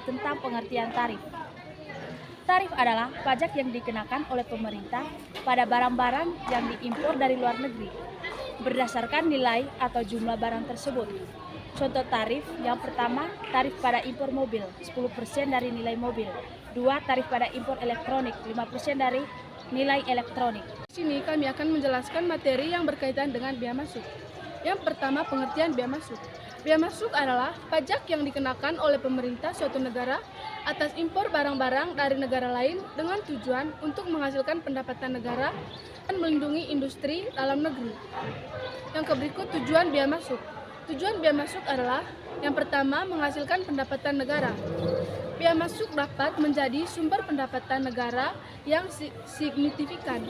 tentang pengertian tarif. Tarif adalah pajak yang dikenakan oleh pemerintah pada barang-barang yang diimpor dari luar negeri, berdasarkan nilai atau jumlah barang tersebut. Contoh tarif, yang pertama, tarif pada impor mobil, 10% dari nilai mobil. 2. Tarif pada impor elektronik, 5% dari nilai elektronik. Di sini kami akan menjelaskan materi yang berkaitan dengan bea masuk. Yang pertama, pengertian bea masuk. Bea masuk adalah pajak yang dikenakan oleh pemerintah suatu negara atas impor barang-barang dari negara lain dengan tujuan untuk menghasilkan pendapatan negara dan melindungi industri dalam negeri. Yang berikut tujuan bea masuk. Tujuan bea masuk adalah yang pertama, menghasilkan pendapatan negara. Bea masuk dapat menjadi sumber pendapatan negara yang signifikan.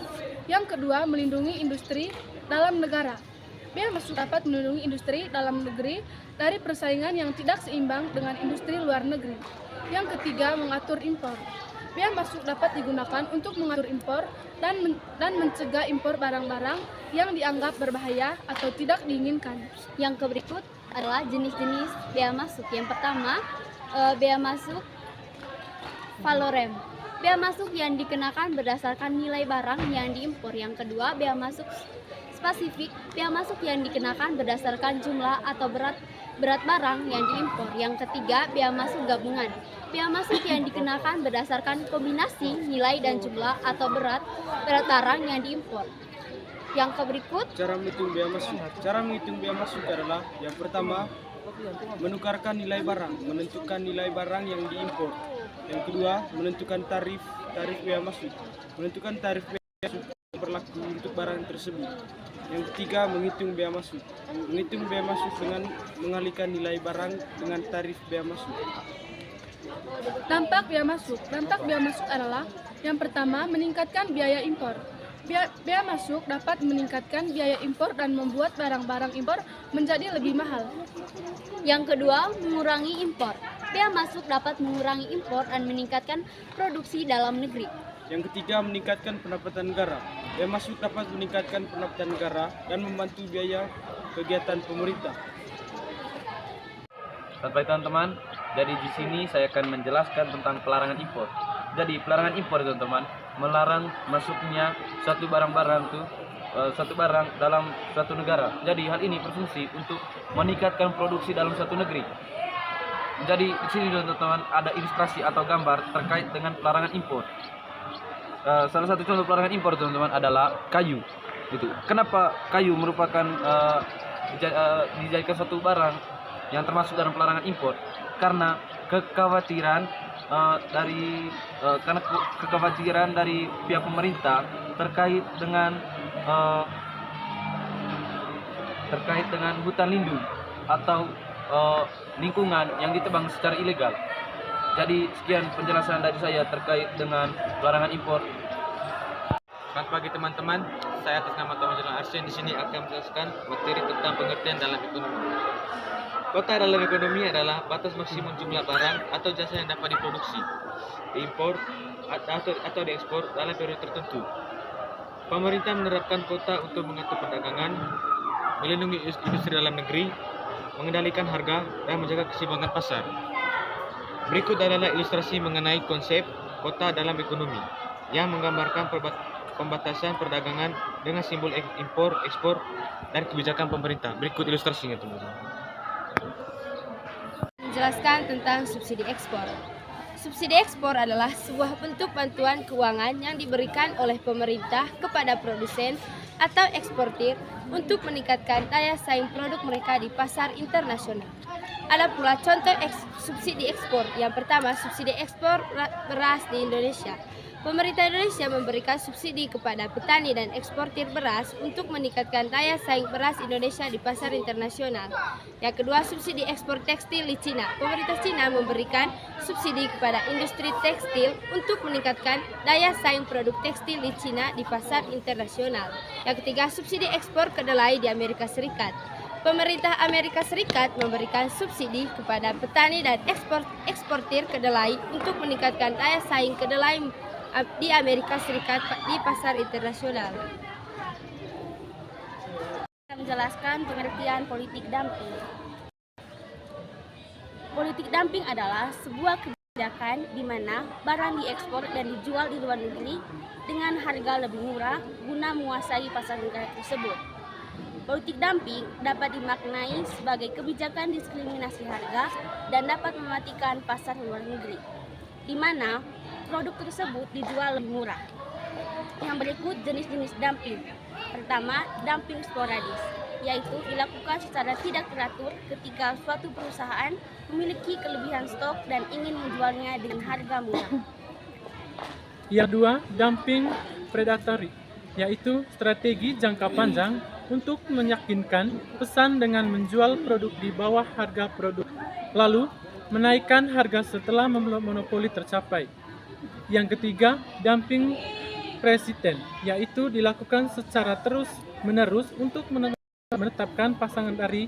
Yang kedua, melindungi industri dalam negara. Bea masuk dapat melindungi industri dalam negeri dari persaingan yang tidak seimbang dengan industri luar negeri. Yang ketiga, mengatur impor. Bea masuk dapat digunakan untuk mengatur impor dan mencegah impor barang-barang yang dianggap berbahaya atau tidak diinginkan. Yang berikut adalah jenis-jenis bea masuk. Yang pertama, bea masuk valorem. Bea masuk yang dikenakan berdasarkan nilai barang yang diimpor. Yang kedua, bea masuk spesifik. Bea masuk yang dikenakan berdasarkan jumlah atau berat barang yang diimpor. Yang ketiga, bea masuk gabungan. Bea masuk yang dikenakan berdasarkan kombinasi nilai dan jumlah atau berat barang yang diimpor. Yang berikut, cara menghitung bea masuk. Cara menghitung bea masuk adalah yang pertama, menukarkan nilai barang, menentukan nilai barang yang diimpor. Yang kedua, menentukan tarif bea masuk, menentukan tarif bea masuk yang berlaku untuk barang tersebut. Yang ketiga, menghitung bea masuk. Menghitung bea masuk dengan mengalihkan nilai barang dengan tarif bea masuk. Dampak bea masuk. Dampak bea masuk adalah yang pertama, meningkatkan biaya impor. Bea masuk dapat meningkatkan biaya impor dan membuat barang-barang impor menjadi lebih mahal. yang kedua, mengurangi impor. Bea masuk dapat mengurangi impor dan meningkatkan produksi dalam negeri. Yang ketiga, meningkatkan pendapatan negara. Bea masuk dapat meningkatkan pendapatan negara dan membantu biaya kegiatan pemerintah. Selamat pagi teman-teman. Jadi di sini saya akan menjelaskan tentang pelarangan impor. Jadi pelarangan impor teman-teman melarang masuknya satu barang dalam suatu negara. Jadi hal ini berfungsi untuk meningkatkan produksi dalam suatu negeri. Jadi di sini teman-teman ada ilustrasi atau gambar terkait dengan pelarangan impor. Salah satu contoh pelarangan impor teman-teman adalah kayu. Itu. Kenapa kayu merupakan dijadikan suatu barang yang termasuk dalam pelarangan impor? Karena kekhawatiran dari pihak pemerintah terkait dengan hutan lindung atau lingkungan yang ditebang secara ilegal. Jadi sekian penjelasan dari saya terkait dengan pelarangan impor. Selamat pagi teman-teman, saya atas nama Thomas Jalan Arsyen di sini akan menjelaskan materi tentang pengertian dalam ekonomi. Kota dalam ekonomi adalah batas maksimum jumlah barang atau jasa yang dapat diproduksi, diimpor atau diekspor dalam periode tertentu. Pemerintah menerapkan kota untuk mengatur perdagangan, melindungi industri dalam negeri, mengendalikan harga, dan menjaga keseimbangan pasar. Berikut adalah ilustrasi mengenai konsep kota dalam ekonomi yang menggambarkan pembatasan perdagangan dengan simbol impor, ekspor, dan kebijakan pemerintah. Berikut ilustrasinya teman-teman. Menjelaskan tentang subsidi ekspor. Subsidi ekspor adalah sebuah bentuk bantuan keuangan yang diberikan oleh pemerintah kepada produsen atau eksportir untuk meningkatkan daya saing produk mereka di pasar internasional. Ada pula contoh subsidi ekspor. Yang pertama, subsidi ekspor beras di Indonesia. Pemerintah Indonesia memberikan subsidi kepada petani dan eksportir beras untuk meningkatkan daya saing beras Indonesia di pasar internasional. Yang kedua, subsidi ekspor tekstil di Cina. Pemerintah Cina memberikan subsidi kepada industri tekstil untuk meningkatkan daya saing produk tekstil di Cina di pasar internasional. Yang ketiga, subsidi ekspor kedelai di Amerika Serikat. Pemerintah Amerika Serikat memberikan subsidi kepada petani dan eksportir kedelai untuk meningkatkan daya saing kedelai di Amerika Serikat di pasar internasional. Menjelaskan pengertian politik dumping. Politik dumping adalah sebuah kebijakan di mana barang diekspor dan dijual di luar negeri dengan harga lebih murah guna menguasai pasar negara tersebut. Politik dumping dapat dimaknai sebagai kebijakan diskriminasi harga dan dapat mematikan pasar luar negeri, di mana produk tersebut dijual lebih murah. Yang berikut jenis-jenis dumping. Pertama, dumping sporadis, yaitu dilakukan secara tidak teratur ketika suatu perusahaan memiliki kelebihan stok dan ingin menjualnya dengan harga murah. Yang kedua, dumping predatory, yaitu strategi jangka panjang untuk meyakinkan pesan dengan menjual produk di bawah harga produk, lalu menaikkan harga setelah monopoli tercapai. Yang ketiga, dumping presiden, yaitu dilakukan secara terus-menerus untuk menetapkan pasangan dari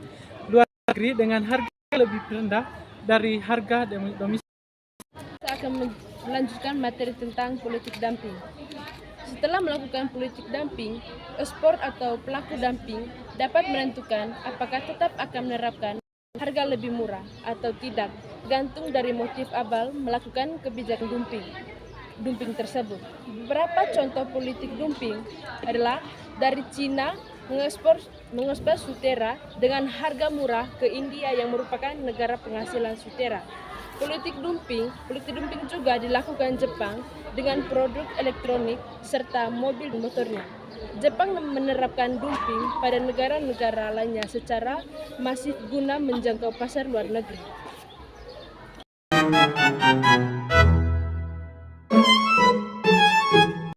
luar negeri dengan harga lebih rendah dari harga domestik. Saya akan melanjutkan materi tentang politik dumping. Setelah melakukan politik dumping, ekspor atau pelaku dumping dapat menentukan apakah tetap akan menerapkan harga lebih murah atau tidak, gantung dari motif awal melakukan kebijakan dumping tersebut. Beberapa contoh politik dumping adalah dari Cina mengekspor sutera dengan harga murah ke India yang merupakan negara penghasilan sutera. Politik dumping juga dilakukan Jepang dengan produk elektronik serta mobil motornya. Jepang menerapkan dumping pada negara-negara lainnya secara masif guna menjangkau pasar luar negeri.